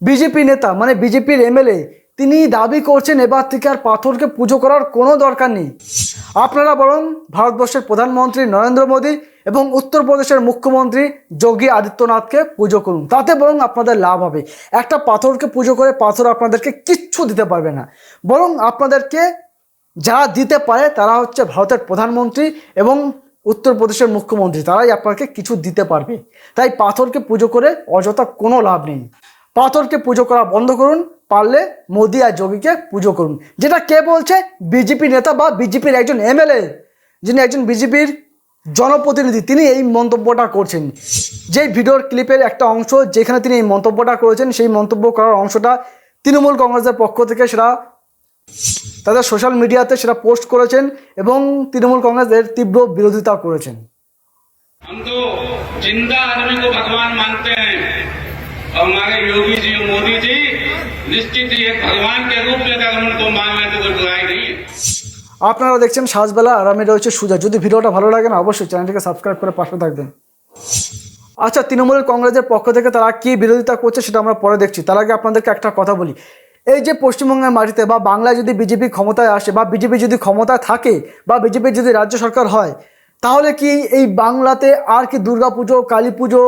BJP নেতা মানে বিজেপির এমএলএ তিনি দাবি করছেন এবার থেকে আর পাথরকে পুজো করার কোনো দরকার নেই। আপনারা বরং ভারতবর্ষের প্রধানমন্ত্রী নরেন্দ্র মোদী এবং উত্তরপ্রদেশের মুখ্যমন্ত্রী যোগী আদিত্যনাথকে পুজো করুন, তাতে বরং আপনাদের লাভ হবে। একটা পাথরকে পুজো করে পাথর আপনাদেরকে কিচ্ছু দিতে পারবে না, বরং আপনাদেরকে যারা দিতে পারে তারা হচ্ছে ভারতের প্রধানমন্ত্রী এবং উত্তরপ্রদেশের মুখ্যমন্ত্রী, তারাই আপনাকে কিছু দিতে পারবে। তাই পাথরকে পুজো করে অযথা কোনো লাভ নেই। পাথরকে পুজো করা বন্ধ করুন, পারলে মোদি আর যোগীকে পুজো করুন। যেটা কে বলছে? বিজেপি নেতা বা বিজেপির একজন এমএলএ, যিনি একজন বিজেপির জনপ্রতিনিধি, তিনি এই মন্তব্যটা করছেন। যেই ভিডিওর ক্লিপের একটা অংশ যেখানে তিনি এই মন্তব্যটা করেছেন, সেই মন্তব্য করার অংশটা তৃণমূল কংগ্রেসের পক্ষ থেকে সেটা তাদের সোশ্যাল মিডিয়াতে সেটা পোস্ট করেছেন এবং তৃণমূল কংগ্রেস এর তীব্র বিরোধিতা করেছেন। हम तो जिंदा आदमी को भगवान मानते हैं और हमारे योगी जी और मोदी जी निश्चित ही एक भगवान के रूप में अगर उनको मान लें तो कोई बुराई नहीं है। আপনারা দেখছেন সাজবেলা আর আমি রয়েছে সুজা। যদি ভিডিওটা ভালো লাগে না অবশ্যই চ্যানেলটিকে সাবস্ক্রাইব করে পাশে থাকবেন। আচ্ছা, তৃণমূল কংগ্রেসের পক্ষ থেকে তারা কি বিরোধিতা করছে সেটা আমরা পরে দেখছি। তার আগে আপনাদেরকে একটা কথা বলি, এই যে পশ্চিমবঙ্গের মাটিতে বা বাংলায় যদি বিজেপি ক্ষমতায় আসে বা বিজেপি যদি ক্ষমতায় থাকে বা বিজেপির যদি রাজ্য সরকার হয়, তাহলে কি এই বাংলাতে আর কি দুর্গা পুজো, কালী পুজো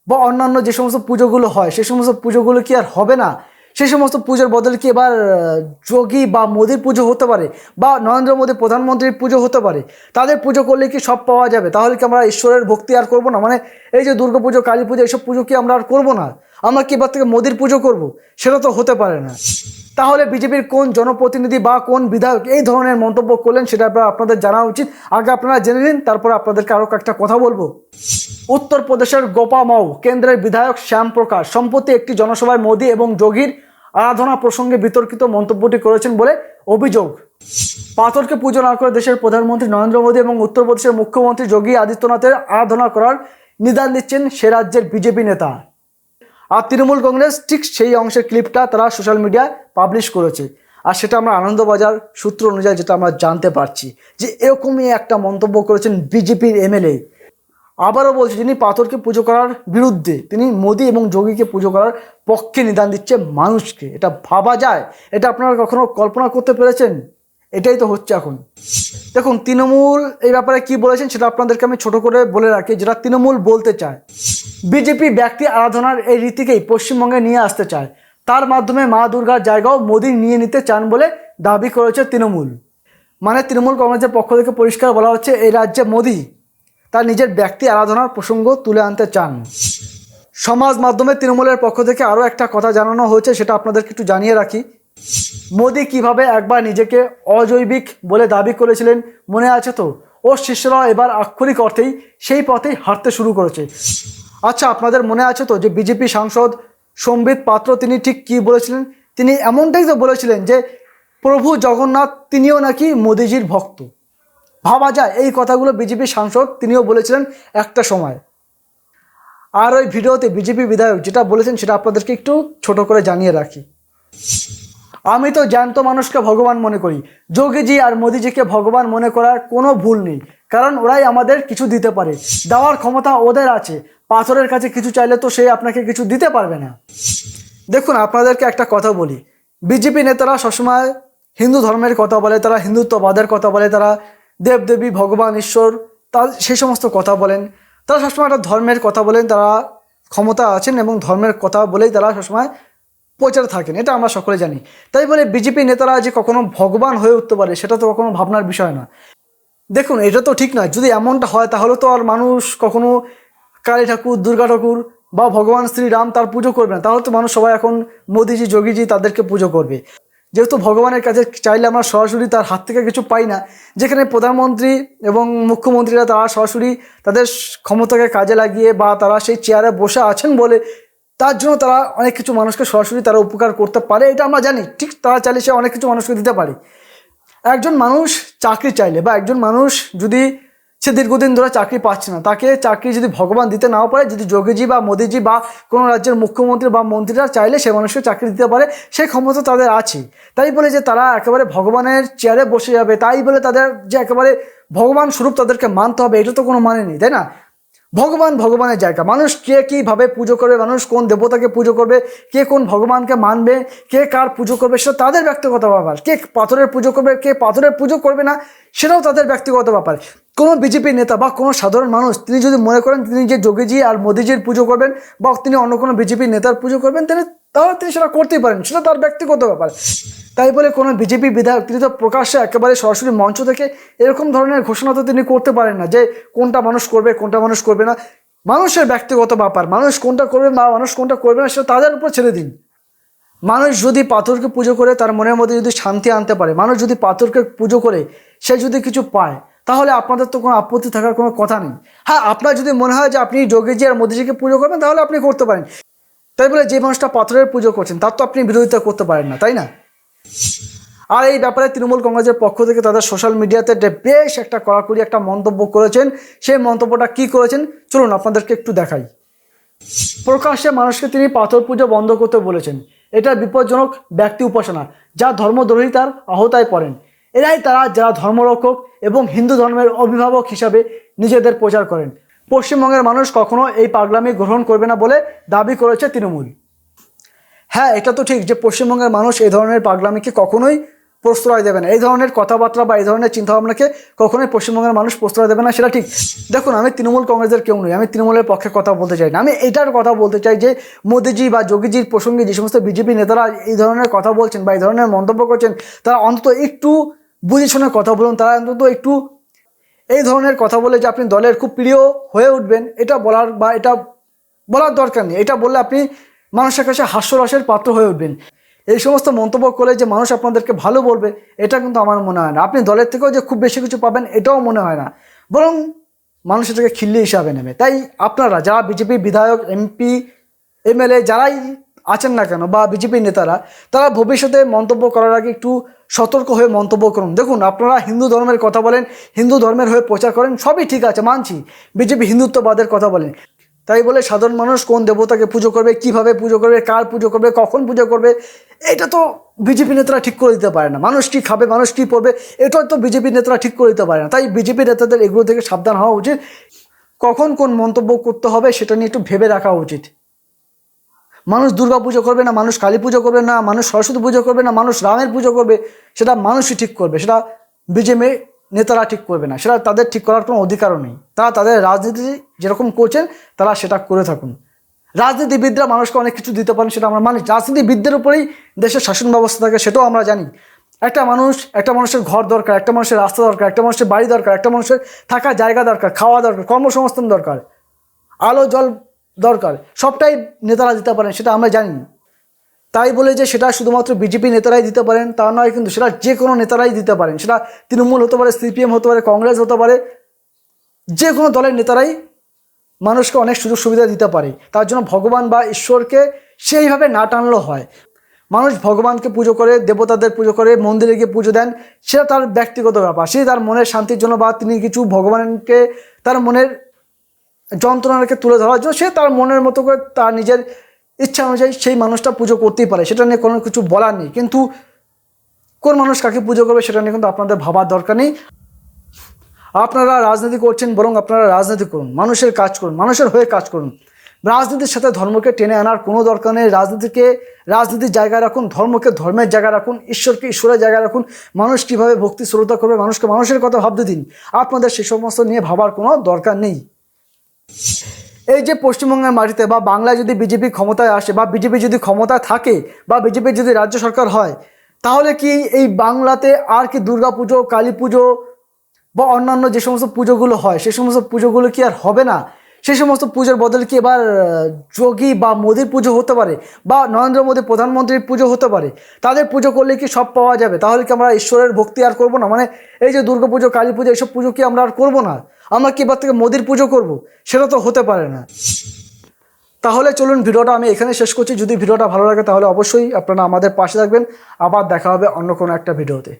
বা অন্যান্য যে সমস্ত পুজোগুলো হয় সেই সমস্ত পুজোগুলো কি আর হবে না? সেই সমস্ত পুজোর বদলে কি এবার যোগী বা মোদির পুজো হতে পারে বা নরেন্দ্র মোদী প্রধানমন্ত্রীর পুজো হতে পারে? তাদের পুজো করলে কি সব পাওয়া যাবে? তাহলে কি আমরা ঈশ্বরের ভক্তি আর করবো না? মানে এই যে দুর্গা পুজো, কালী পুজো, এইসব পুজো কি আমরা আর করবো না? আমরা কি এবার থেকে মোদির পুজো করব? সেটা তো হতে পারে না। তাহলে বিজেপির কোন জনপ্রতিনিধি বা কোন বিধায়ক এই ধরনের মন্তব্য করলেন সেটা আপনাদের জানা উচিত। আগে আপনারা জেনে নিন, তারপরে আপনাদেরকে আরও একটা কথা বলবো। উত্তরপ্রদেশের গোপামাও কেন্দ্রের বিধায়ক শ্যাম প্রকাশ সম্প্রতি একটি জনসভায় মোদী এবং যোগীর আরাধনা প্রসঙ্গে বিতর্কিত মন্তব্যটি করেছেন বলে অভিযোগ। পাথরকে পুজো না করে দেশের প্রধানমন্ত্রী নরেন্দ্র মোদী এবং উত্তরপ্রদেশের মুখ্যমন্ত্রী যোগী আদিত্যনাথের আরাধনা করার নিদান দিচ্ছেন সে রাজ্যের বিজেপি নেতা। আর তৃণমূল কংগ্রেস ঠিক সেই অংশের ক্লিপটা তারা সোশ্যাল মিডিয়ায় পাবলিশ করেছে। আর সেটা আমরা আনন্দবাজার সূত্র অনুযায়ী যেটা আমরা জানতে পারছি যে এরকমই একটা মন্তব্য করেছেন বিজেপির এমএলএ। আবারও বলছি, যিনি পাথরকে পুজো করার বিরুদ্ধে, তিনি মোদী এবং যোগীকে পুজো করার পক্ষে নিদান দিচ্ছে মানুষকে। এটা ভাবা যায়? এটা আপনারা কখনো কল্পনা করতে পেরেছেন? এটাই তো হচ্ছে এখন। দেখুন, তৃণমূল এই ব্যাপারে কি বলেছেন সেটা আপনাদেরকে আমি ছোট করে বলে রাখি। যেটা তৃণমূল বলতে চায়, বিজেপি ব্যক্তি আরাধনার এই রীতিকেই পশ্চিমবঙ্গে নিয়ে আসতে চায়, তার মাধ্যমে মা দুর্গার জায়গাও মোদী নিয়ে নিতে চান বলে দাবি করেছে তৃণমূল। মানে তৃণমূল কংগ্রেসের পক্ষ থেকে পরিষ্কার বলা হচ্ছে এই রাজ্যে মোদী তার নিজের ব্যক্তি আরাধনার প্রসঙ্গ তুলে আনতে চান। সমাজ মাধ্যমে তৃণমূলের পক্ষ থেকে আরও একটা কথা জানানো হয়েছে, সেটা আপনাদেরকে একটু জানিয়ে রাখি। মোদী কিভাবে একবার নিজেকে অজৈবিক বলে দাবি করেছিলেন মনে আছে তো? ওর শিষ্যরা এবার আক্ষরিক অর্থেই সেই পথেই হাঁটতে শুরু করেছে। আচ্ছা, আপনাদের মনে আছে তো যে বিজেপি সাংসদ সম্বিত পাত্র তিনি ঠিক কী বলেছিলেন? তিনি এমনটাই তো বলেছিলেন যে প্রভু জগন্নাথ তিনিও নাকি মোদিজির ভক্ত। ভাবা যায় এই কথাগুলো বিজেপি সাংসদ তিনিও বলেছিলেন একটা সময়। আর ওই ভিডিওতে বিজেপি বিধায়ক যেটা বলেছেন সেটা আপনাদেরকে একটু ছোট করে জানিয়ে রাখি। আমি তো জ্যান্ত মানুষকে ভগবান মনে করি। যোগীজি আর মোদিজিকে ভগবান মনে করার কোনো ভুল নেই, কারণ ওরাই আমাদের কিছু দিতে পারে। দেওয়ার ক্ষমতা ওদের আছে। পাথরের কাছে কিছু চাইলে তো সে আপনাকে কিছু দিতে পারবে না। দেখুন, আপনাদেরকে একটা কথা বলি, বিজেপি নেতারা সবসময় হিন্দু ধর্মের কথা বলে, তারা হিন্দুত্ববাদের কথা বলে, তারা দেবদেবী, ভগবান, ঈশ্বর, তার সেই সমস্ত কথা বলেন। তারা সবসময় একটা ধর্মের কথা বলেন, তারা ক্ষমতা আছেন এবং ধর্মের কথা বলেই তারা সবসময় প্রচার থাকেন, এটা আমরা সকলে জানি। তাই বলে বিজেপি নেতারা যে কখনো ভগবান হয়ে উঠতে পারে সেটা তো কখনো ভাবনার বিষয় না। দেখুন, এটা তো ঠিক নয়। যদি এমনটা হয় তাহলে তো আর মানুষ কখনো কালী ঠাকুর, দুর্গা ঠাকুর বা ভগবান শ্রীরাম তার পুজো করবে না। তাহলে তো মানুষ সবাই এখন মোদিজি, যোগীজি তাদেরকে পুজো করবে। যেহেতু ভগবানের কাছে চাইলে আমরা সরাসরি তার হাত থেকে কিছু পাই না, যেখানে প্রধানমন্ত্রী এবং মুখ্যমন্ত্রীরা তারা সরাসরি তাদের ক্ষমতাকে কাজে লাগিয়ে বা তারা সেই চেয়ারে বসে আছেন বলে তার জন্য তারা অনেক কিছু মানুষকে সরাসরি তারা উপকার করতে পারে, এটা আমরা জানি। ঠিক তারা চাইলে সে অনেক কিছু মানুষকে দিতে পারে। একজন মানুষ চাকরি চাইলে বা একজন মানুষ যদি সে দীর্ঘদিন ধরে চাকরি পাচ্ছে না, তাকে চাকরি যদি ভগবান দিতে নাও পারে, যদি যোগীজি বা মোদিজি বা কোনো রাজ্যের মুখ্যমন্ত্রী বা মন্ত্রীরা চাইলে সে মানুষকে চাকরি দিতে পারে, সেই ক্ষমতা তাদের আছে। তাই বলে যে তারা একেবারে ভগবানের চেয়ারে বসে যাবে, তাই বলে তাদের যে একেবারে ভগবান স্বরূপ তাদেরকে মানতে হবে, এটা তো কোনো মানে নেই, তাই না? ভগবান ভগবানের জায়গা, মানুষ কে কীভাবে পুজো করবে, মানুষ কোন দেবতাকে পুজো করবে, কে কোন ভগবানকে মানবে, কে কার পুজো করবে সেটা তাদের ব্যক্তিগত ব্যাপার। কে পাথরের পুজো করবে, কে পাথরের পুজো করবে না সেটাও তাদের ব্যক্তিগত ব্যাপার। কোনো বিজেপি নেতা বা কোনো সাধারণ মানুষ তিনি যদি মনে করেন তিনি যে যোগীজি আর মোদিজির পুজো করবেন বা তিনি অন্য কোনো বিজেপি নেতার পুজো করবেন তাহলে তিনি সেটা করতেই পারেন, সেটা তার ব্যক্তিগত ব্যাপার। তাই বলে কোনো বিজেপি বিধায়ক তিনি তো প্রকাশ্যে একেবারে সরাসরি মঞ্চ থেকে এরকম ধরনের ঘোষণা তো তিনি করতে পারেন না যে কোনটা মানুষ করবে কোনটা মানুষ করবে না। মানুষের ব্যক্তিগত ব্যাপার, মানুষ কোনটা করবে বা মানুষ কোনটা করবে না সেটা তাদের উপর ছেড়ে দিন। মানুষ যদি পাথরকে পুজো করে তার মনের মধ্যে যদি শান্তি আনতে পারে, মানুষ যদি পাথরকে পুজো করে সে যদি কিছু পায়, তাহলে আপনাদের তো কোনো আপত্তি থাকার কোনো কথা নেই। হ্যাঁ, আপনার যদি মনে হয় যে আপনি যোগীজি আর মোদিজিকে পুজো করবেন তাহলে আপনি করতে পারেন। তাই বলে যে মানুষটা পাথরের পুজো করছেন তার তো আপনি বিরোধিতা করতে পারেন না, তাই না? আর এই ব্যাপারে তৃণমূল কংগ্রেসের পক্ষ থেকে তাদের সোশ্যাল মিডিয়াতে বেশ একটা কড়াকড়ি একটা মন্তব্য করেছেন। সেই মন্তব্যটা কি করেছেন চলুন আপনাদেরকে একটু দেখাই। প্রকাশ্যে মানুষকে তিনি পাথর পুজো বন্ধ করতে বলেছেন। এটা বিপজ্জনক ব্যক্তি উপাসনা, যা ধর্মদ্রোহিতার আওতায় পড়েন। এরাই তারা যারা ধর্মরক্ষক এবং হিন্দু ধর্মের অভিভাবক হিসাবে নিজেদের প্রচার করেন। পশ্চিমবঙ্গের মানুষ কখনো এই পাগলামি গ্রহণ করবে না বলে দাবি করেছে তৃণমূল। হ্যাঁ, এটা তো ঠিক যে পশ্চিমবঙ্গের মানুষ এই ধরনের পাগলামিকে কখনোই প্রশ্রয় দেবে না, এই ধরনের কথাবার্তা বা এই ধরনের চিন্তাভাবনাকে কখনোই পশ্চিমবঙ্গের মানুষ প্রশ্রয় দেবে না, সেটা ঠিক। দেখুন, আমি তৃণমূল কংগ্রেসের কেউ নই, আমি তৃণমূলের পক্ষে কথা বলতে চাই না। আমি এটার কথা বলতে চাই যে মোদিজি বা যোগীজির প্রসঙ্গে যে সমস্ত বিজেপি নেতারা এই ধরনের কথা বলছেন বা এই ধরনের মন্তব্য করছেন তারা অন্তত একটু বুঝে শুনে কথা বলুন। তারা অন্তত একটু এই ধরনের কথা বলে যে আপনি দলের খুব প্রিয় হয়ে উঠবেন এটা বলার দরকার নেই। এটা বললে আপনি মানুষের কাছে হাস্যরসের পাত্র হয়ে উঠবেন। এই সমস্ত মন্তব্য করে যে মানুষ আপনাদেরকে ভালো বলবে এটা কিন্তু আমার মনে হয় না। আপনি দলের থেকেও যে খুব বেশি কিছু পাবেন এটাও মনে হয় না, বরং মানুষ এটাকে খিল্লি হিসাবে নেবে। তাই আপনারা যারা বিজেপি বিধায়ক, এমপি, এমএলএ যারাই আছেন না কেন বা বিজেপি নেতারা, তারা ভবিষ্যতে মন্তব্য করার আগে একটু সতর্ক হয়ে মন্তব্য করুন। দেখুন, আপনারা হিন্দু ধর্মের কথা বলেন, হিন্দু ধর্মের হয়ে প্রচার করেন, সবই ঠিক আছে, মানছি। বিজেপি হিন্দুত্ববাদের কথা বলেন, তাই বলে সাধারণ মানুষ কোন দেবতাকে পুজো করবে, কিভাবে পুজো করবে, কার পুজো করবে, কখন পুজো করবে, এটা তো বিজেপি নেতারা ঠিক করে দিতে পারে না। মানুষ কী খাবে, মানুষ কী পড়বে, এটাও তো বিজেপি নেতারা ঠিক করে দিতে পারে না। তাই বিজেপি নেতাদের এগুলো থেকে সাবধান হওয়া উচিত। কখন কোন মন্তব্য করতে হবে সেটা নিয়ে একটু ভেবে রাখা উচিত। মানুষ দুর্গা পুজো করবে না, মানুষ কালী পুজো করবে না, মানুষ সরস্বতী পুজো করবে না, মানুষ রামের পুজো করবে, সেটা মানুষই ঠিক করবে, সেটা বিজেপি নেতারা ঠিক করবে না। সেটা তাদের ঠিক করার কোনো অধিকারও নেই। তারা তাদের রাজনীতি যেরকম করছেন তারা সেটা করে থাকুন। রাজনীতিবিদরা মানুষকে অনেক কিছু দিতে পারেন, সেটা আমরা মানি। রাজনীতিবিদদের উপরেই দেশের শাসন ব্যবস্থা থাকে, সেটাও আমরা জানি। একটা মানুষের ঘর দরকার, একটা মানুষের রাস্তা দরকার, একটা মানুষের বাড়ি দরকার, একটা মানুষের থাকার জায়গা দরকার, খাওয়া দরকার, কর্মসংস্থান দরকার, আলো জল দরকার, সবটাই নেতারা দিতে পারেন, সেটা আমরা জানি। তাই বলে যে সেটা শুধুমাত্র বিজেপি নেতারাই দিতে পারেন তা নয়, কিন্তু সেটা যে কোনো নেতারাই দিতে পারেন। সেটা তৃণমূল হতে পারে, সিপিএম হতে পারে, কংগ্রেস হতে পারে, যে কোনো দলের নেতারাই মানুষকে অনেক সুযোগ সুবিধা দিতে পারে। তার জন্য ভগবান বা ঈশ্বরকে সেইভাবে না টানলেও হয়। মানুষ ভগবানকে পুজো করে, দেবতাদের পুজো করে, মন্দিরে গিয়ে পুজো দেন, সেটা তার ব্যক্তিগত ব্যাপার। সে তার মনের শান্তির জন্য বা তিনি কিছু ভগবানকে তার মনের যন্ত্রণাকে তুলে ধরার জন্য সে তার মনের মতো করে তার নিজের ইচ্ছা অনুযায়ী সেই মানুষটা পুজো করতেই পারে, সেটা নিয়ে কোনো কিছু বলার নেই। কিন্তু কোন মানুষ কাকে পুজো করবে সেটা নিয়ে কিন্তু আপনাদের ভাবার দরকার নেই। আপনারা রাজনীতি করছেন, বরং আপনারা রাজনীতি করুন, মানুষের কাজ করুন, মানুষের হয়ে কাজ করুন। রাজনীতির সাথে ধর্মকে টেনে আনার কোনো দরকার নেই। রাজনীতিকে রাজনীতির জায়গায় রাখুন, ধর্মকে ধর্মের জায়গায় রাখুন, ঈশ্বরকে ঈশ্বরের জায়গায় রাখুন। মানুষ কীভাবে ভক্তি শ্রদ্ধা করবে, মানুষকে মানুষের কথা ভাবতে দিন। আপনাদের সে সমস্ত নিয়ে ভাবার কোনো দরকার নেই। এই যে পশ্চিমবঙ্গের মাটিতে বা বাংলায় যদি বিজেপি ক্ষমতায় আসে বা বিজেপি যদি ক্ষমতায় থাকে বা বিজেপির যদি রাজ্য সরকার হয়, তাহলে কি এই বাংলাতে আর কি দুর্গা পুজো, কালী পুজো বা অন্যান্য যে সমস্ত পুজোগুলো হয় সে সমস্ত পুজোগুলো কি আর হবে না? সেই সমস্ত পুজোর বদলে কি এবার যোগী বা মোদির পুজো হতে পারে বা নরেন্দ্র মোদী প্রধানমন্ত্রীর পুজো হতে পারে? তাদের পুজো করলে কি সব পাওয়া যাবে? তাহলে কি আমরা ঈশ্বরের ভক্তি আর করবো না? মানে এই যে দুর্গা পুজো, কালী পুজো, এইসব পুজো কি আমরা আর করবো না? আমরা কি এবার থেকে মোদির পুজো করব? সেটা তো হতে পারে না। তাহলে চলুন ভিডিওটা আমি এখানে শেষ করছি। যদি ভিডিওটা ভালো লাগে তাহলে অবশ্যই আপনারা আমাদের পাশে থাকবেন। আবার দেখা হবে অন্য কোনো একটা ভিডিওতে।